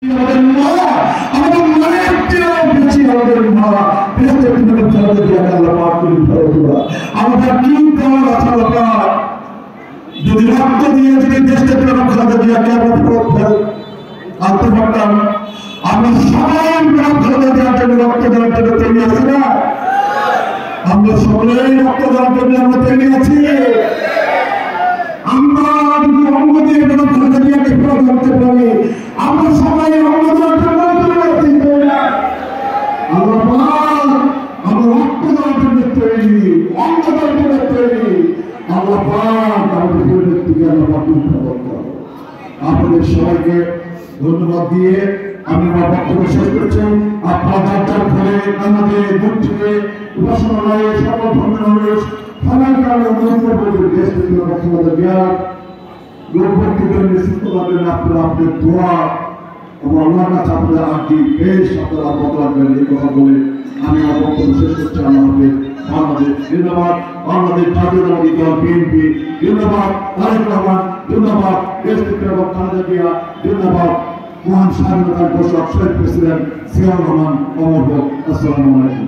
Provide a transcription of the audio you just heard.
আমাদের মা, আমাদের মায়ের চেয়েও বেশি আমাদের মা বেঁচে কিন্তু খালেদা জিয়াকে আল্লাহ মাফ করে দিল। আমাদের কি দেওয়ার আছে আল্লাহ, যদি রক্ত দিয়ে যদি দেশটা খালেদা জিয়াকে আমরা ফেরত আনতে পারতাম, আমরা সবাই খালেদা জিয়ার জন্য রক্ত দেওয়ার জন্য তৈরি আছি না? আমরা সকলেই রক্ত দেওয়ার জন্য আমরা তৈরি আছি। আমরা যদি অঙ্গ দিয়ে খালেদা জিয়াকে ফেরত আনতে পারি, আমরা সবাই অঙ্গ দেওয়ার জন্য তৈরি আছি। আল্লাহ পাক, আমরা রক্ত দেওয়ার জন্য তৈরি, অঙ্গ দেওয়ার জন্য তৈরি। আল্লাহ পাক আমাদের পরিণতিকে আল্লাহ পাক আপনাদের সবাইকে ধন্যবাদ দিয়ে আমি আমার বক্তব্য শেষ করছি। আপনারা যার ফলে আমাদের দূর থেকে উপাসনালয়ে সকল ধর্মের মানুষ সবাইকার অনুরোধ করবে দেশ থেকে রক্ষা দেওয়ার লোকভক্তিদের নেতৃত্ব করবেন। আপনারা আপনাদের দোয়া এবং আল্লাহর কাছে আপনাদের আগে বেশ আপনারা বদলাবেন এই কথা বলে আমি আমার বক্তব্য শেষ করছি। আমাদের বাংলাদেশ জিন্দাবাদ, বাংলাদেশ জাতীয়তাবাদী দল বিএনপি জিন্দাবাদ, তারেক রহমান জিন্দাবাদ, দেশ থেকে খালেদা জিয়া জিন্দাবাদ, মহান স্বাধীনতার ঘোষক শহীদ প্রেসিডেন্ট জিয়াউর রহমান অমর হোক। আসসালামু আলাইকুম।